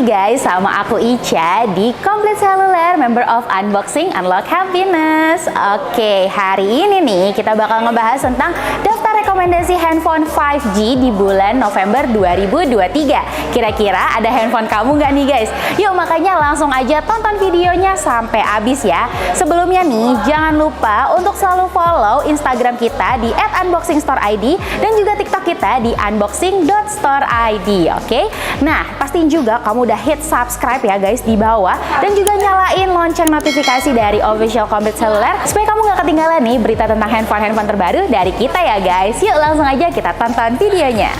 lagi guys sama aku Ica di Complete Cellular, member of Unboxing Unlock Happiness. Oke, hari ini nih kita bakal ngebahas tentang daftar rekomendasi handphone 5G di bulan November 2023. Kira-kira ada handphone kamu nggak nih guys? Yuk makanya langsung aja tonton videonya sampai habis ya. Sebelumnya nih jangan lupa untuk selalu follow Instagram kita di @unboxingstoreid dan juga TikTok kita di unboxing.storeid. Oke? Nah, pastiin juga kamu udah hit subscribe ya guys di bawah dan juga nyalain lonceng notifikasi dari official Complete Cellular supaya kamu gak ketinggalan nih berita tentang handphone terbaru dari kita ya guys. Yuk langsung aja kita tonton videonya.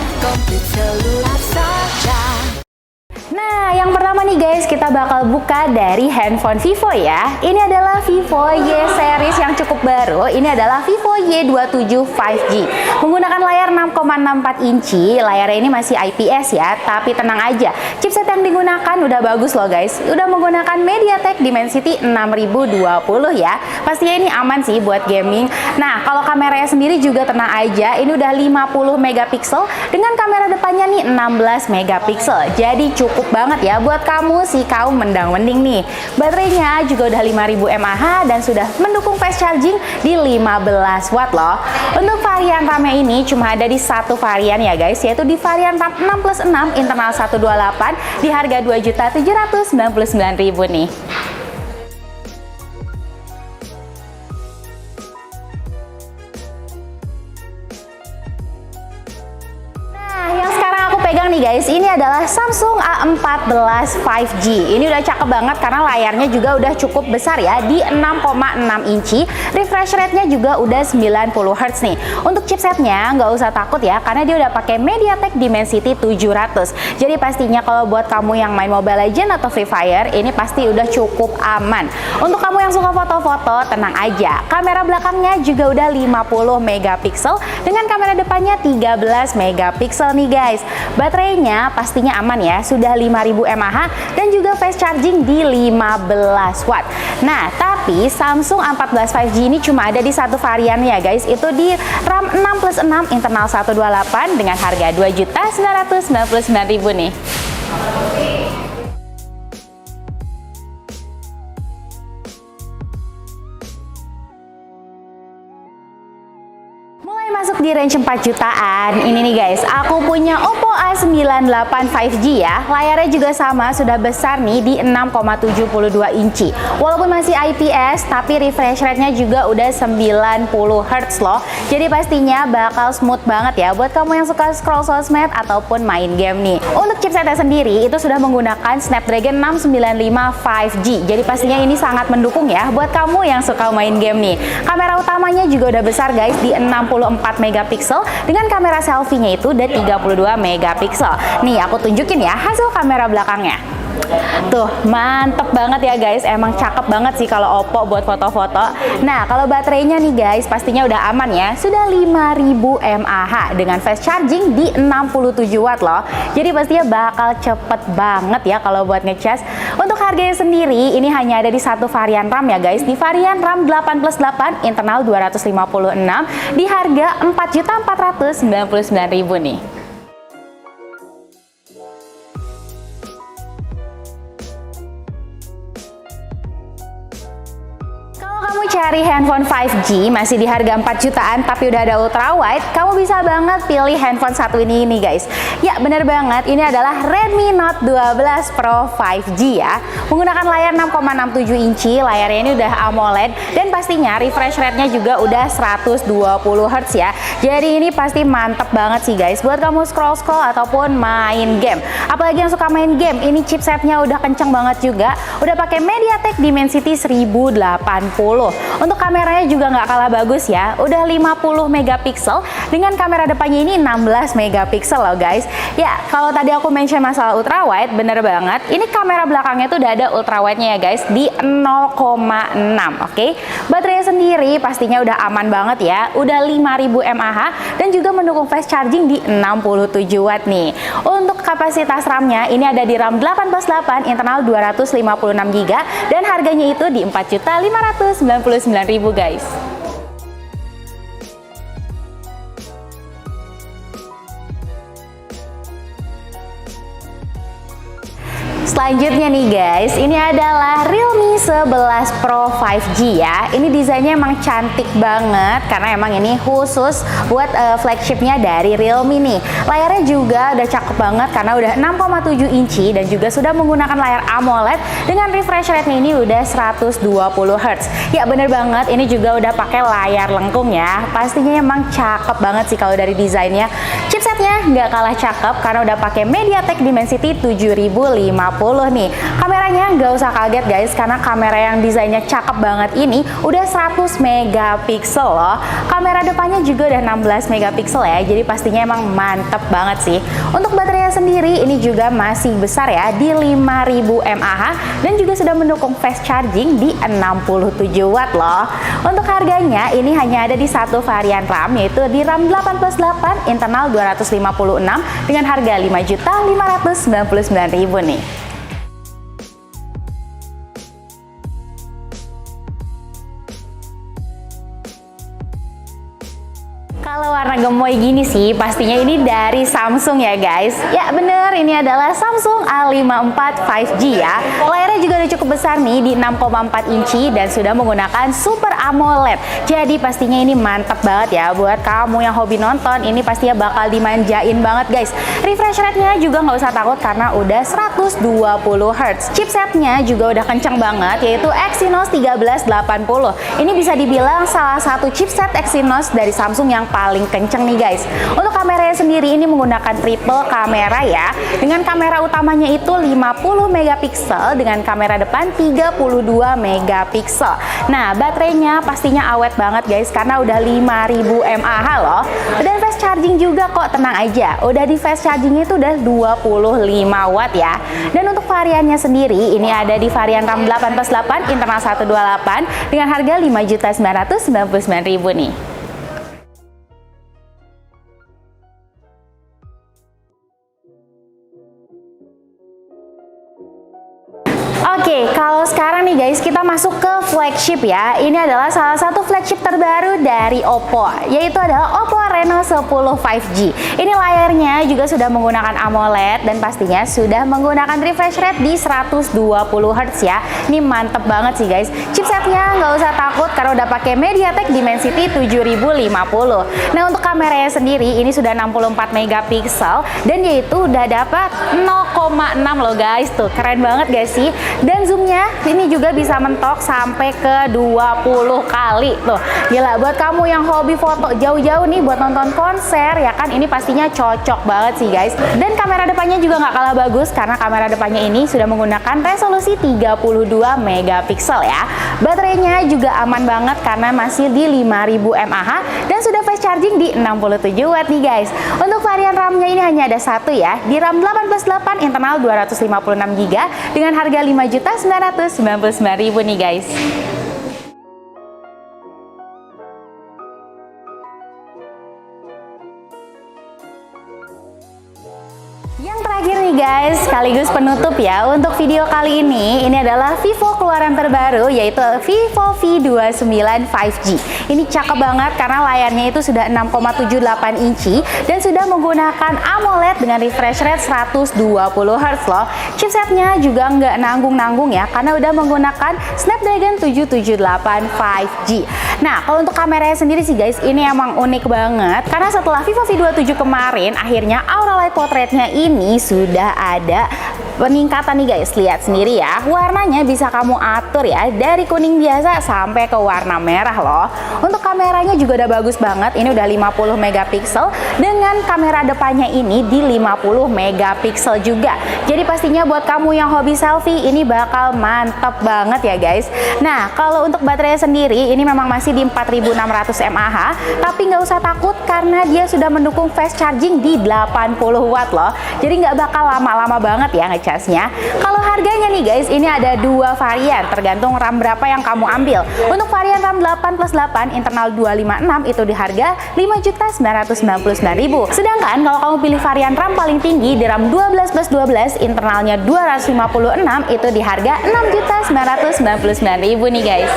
Nah, yang pertama nih guys, kita bakal buka dari handphone Vivo ya. Ini adalah Vivo Y series yang cukup baru. Ini adalah Vivo Y27 5G. Menggunakan layar 6,64 inci. Layarnya ini masih IPS ya, tapi tenang aja. Chipset yang digunakan udah bagus loh guys. Udah menggunakan MediaTek Dimensity 6020 ya. Pastinya ini aman sih buat gaming. Nah, kalau kameranya sendiri juga tenang aja. Ini udah 50 megapiksel dengan kamera depannya nih 16 megapiksel. Jadi cukup banget ya buat kamu si kaum mendang-mending nih. Baterainya juga udah 5000 mAh dan sudah mendukung fast charging di 15 watt loh. Untuk varian RAM-nya ini cuma ada di satu varian ya guys, yaitu di varian RAM 6+6 internal 128 di harga 2.799.000 nih. Nih guys, ini adalah Samsung A14 5G. Ini udah cakep banget karena layarnya juga udah cukup besar ya, di 6,6 inci. Refresh rate-nya juga udah 90 Hz nih. Untuk chipsetnya nggak usah takut ya, karena dia udah pakai MediaTek Dimensity 700. Jadi pastinya kalau buat kamu yang main Mobile Legends atau Free Fire, ini pasti udah cukup aman. Untuk kamu yang suka foto-foto, tenang aja. Kamera belakangnya juga udah 50 megapiksel dengan kamera depannya 13 megapiksel nih guys. Baterainya pastinya aman ya, sudah 5000 mAh dan juga fast charging di 15 watt. Nah, tapi Samsung A14 5G ini cuma ada di satu varian ya guys, itu di RAM 6+6 internal 128 dengan harga 2.999.000 nih. Masuk di range 4 jutaan. Ini nih guys, aku punya Oppo A98 5G ya. Layarnya juga sama, sudah besar nih di 6,72 inci. Walaupun masih IPS, tapi refresh rate-nya juga udah 90 Hz loh. Jadi pastinya bakal smooth banget ya buat kamu yang suka scroll sosmed ataupun main game nih. Untuk chipsetnya sendiri itu sudah menggunakan Snapdragon 695 5G. Jadi pastinya ini sangat mendukung ya buat kamu yang suka main game nih. Kamera utamanya juga udah besar guys, di 64 megapiksel dengan kamera selfie-nya itu udah 32 megapiksel. Nih aku tunjukin ya hasil kamera belakangnya. Tuh, mantep banget ya guys. Emang cakep banget sih kalau Oppo buat foto-foto. Nah, kalau baterainya nih guys, pastinya udah aman ya. Sudah 5000 mAh dengan fast charging di 67 watt loh. Jadi pastinya bakal cepet banget ya kalau buat ngecas. Untuk harganya sendiri, ini hanya ada di satu varian RAM ya guys. Di varian RAM 8+8 internal 256 di harga 4.499.000 nih. Kamu cari handphone 5G masih di harga 4 jutaan tapi udah ada ultra wide, kamu bisa banget pilih handphone satu ini nih guys. Ya bener banget, ini adalah Redmi Note 12 Pro 5G ya. Menggunakan layar 6,67 inci, layarnya ini udah AMOLED dan pastinya refresh rate-nya juga udah 120 Hz ya. Jadi ini pasti mantep banget sih guys buat kamu scroll-scroll ataupun main game. Apalagi yang suka main game, ini chipsetnya udah kenceng banget juga. Udah pakai MediaTek Dimensity 1080. Untuk kameranya juga nggak kalah bagus ya, udah 50 megapiksel dengan kamera depannya ini 16 megapiksel loh guys. Ya, kalau tadi aku mention masalah ultra wide, bener banget. Ini kamera belakangnya tuh udah ada ultra wide-nya ya guys, di 0,6. Oke. Baterainya sendiri pastinya udah aman banget ya, udah 5000 mAh dan juga mendukung fast charging di 67 watt nih. Untuk kapasitas RAM-nya ini ada di RAM 8+8 internal 256 GB dan harganya itu di 4.599.000 guys. Selanjutnya nih guys, ini adalah Realme 11 Pro 5G ya. Ini desainnya emang cantik banget karena emang ini khusus buat flagshipnya dari Realme nih. Layarnya juga udah cakep banget karena udah 6,7 inci dan juga sudah menggunakan layar AMOLED dengan refresh rate-nya ini udah 120 Hz. Ya bener banget, ini juga udah pakai layar lengkung ya. Pastinya emang cakep banget sih kalau dari desainnya. Chipsetnya nggak kalah cakep karena udah pakai MediaTek Dimensity 7050 nih. Kameranya nggak usah kaget guys karena kamera yang desainnya cakep banget ini udah 100 megapiksel loh. Kamera depannya juga udah 16 megapiksel ya. Jadi pastinya emang mantep banget sih. Untuk baterainya sendiri ini juga masih besar ya di 5000 mAh dan juga sudah mendukung fast charging di 67 watt loh. Untuk harganya ini hanya ada di satu varian RAM yaitu di RAM 8+8 internal 256 dengan harga 5.599.000 nih. Kalau warna gemoy gini sih, pastinya ini dari Samsung ya guys. Ya bener, ini adalah Samsung A54 5G ya. Layarnya juga udah cukup besar nih di 6,4 inci dan sudah menggunakan Super AMOLED. Jadi pastinya ini mantap banget ya buat kamu yang hobi nonton. Ini pastinya bakal dimanjain banget guys. Refresh rate-nya juga nggak usah takut karena udah 120 Hz. Chipsetnya juga udah kenceng banget yaitu Exynos 1380. Ini bisa dibilang salah satu chipset Exynos dari Samsung yang paling kenceng nih guys. Untuk kameranya sendiri ini menggunakan triple kamera ya. Dengan kamera utamanya itu 50 megapiksel dengan kamera depan 32 megapiksel. Nah, baterainya pastinya awet banget guys karena udah 5000 mAh loh. Dan fast charging juga kok, tenang aja. Udah di fast chargingnya itu udah 25 watt ya. Dan untuk variannya sendiri ini ada di varian RAM 8+8 internal 128 dengan harga 5.999.000 nih. Oke, kalau sekarang nih guys kita masuk ke flagship ya. Ini adalah salah satu flagship terbaru dari Oppo, yaitu adalah Oppo Reno 10 5G. Ini layarnya juga sudah menggunakan AMOLED dan pastinya sudah menggunakan refresh rate di 120 Hz ya. Ini mantep banget sih guys. Chipsetnya nggak usah takut karena udah pakai MediaTek Dimensity 7050. Nah, untuk kameranya sendiri ini sudah 64 megapiksel dan yaitu udah dapat 0,6 loh guys. Tuh, keren banget gak sih? Dan zoomnya ini juga bisa mentok sampai ke 20 kali tuh. Gila, buat kamu yang hobi foto jauh-jauh nih buat nonton konser ya kan, ini pastinya cocok banget sih guys. Dan kamera depannya juga nggak kalah bagus karena kamera depannya ini sudah menggunakan resolusi 32 megapiksel ya. Baterainya juga aman banget karena masih di 5000 mAh dan sudah fast charging di 67 watt nih guys. Untuk varian RAM-nya ini hanya ada satu ya, di RAM 8+8 internal 256 GB dengan harga 5.999.000 nih guys. Yang terakhir nih guys, sekaligus penutup ya untuk video kali ini adalah Vivo keluaran terbaru yaitu Vivo V29 5G. Ini cakep banget karena layarnya itu sudah 6,78 inci dan sudah menggunakan AMOLED dengan refresh rate 120 Hz loh. Chipsetnya juga nggak nanggung-nanggung ya karena udah menggunakan Snapdragon 778 5G. Nah, kalau untuk kameranya sendiri sih guys, ini emang unik banget karena setelah Vivo V27 kemarin, akhirnya Aura Light Portrait-nya ini sudah ada peningkatan nih guys. Lihat sendiri ya, warnanya bisa kamu atur ya dari kuning biasa sampai ke warna merah loh. Untuk kameranya juga udah bagus banget, ini udah 50 megapiksel dengan kamera depannya ini di 50 megapiksel juga. Jadi pastinya buat kamu yang hobi selfie ini bakal mantap banget ya guys. Nah, kalau untuk baterainya sendiri ini memang masih di 4600 mAh, tapi nggak usah takut karena dia sudah mendukung fast charging di 80 watt loh. Jadi nggak bakal lama-lama banget ya ngecasnya. Kalau harganya nih guys, ini ada dua varian tergantung RAM berapa yang kamu ambil. Untuk varian RAM 8+8 internal 256 itu di harga 5.999.000. Sedangkan kalau kamu pilih varian RAM paling tinggi di RAM 12+12 internalnya 256 itu di harga 6.999.000 nih guys.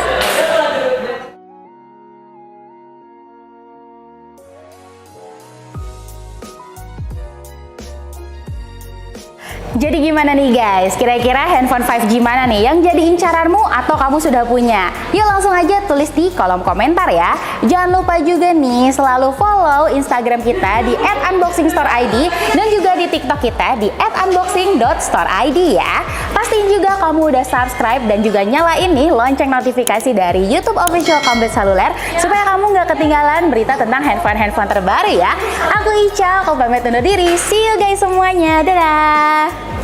Jadi gimana nih guys? Kira-kira handphone 5G mana nih yang jadi incaranmu atau kamu sudah punya? Yuk langsung aja tulis di kolom komentar ya. Jangan lupa juga nih selalu follow Instagram kita di @unboxingstoreid dan juga di TikTok kita di @unboxing.storeid ya. Pastiin juga kamu udah subscribe dan juga nyalain nih lonceng notifikasi dari YouTube Official Komplek Seluler supaya kamu nggak ketinggalan berita tentang handphone terbaru ya. Aku Ica, aku pamit undur diri. See you guys semuanya. Dadah!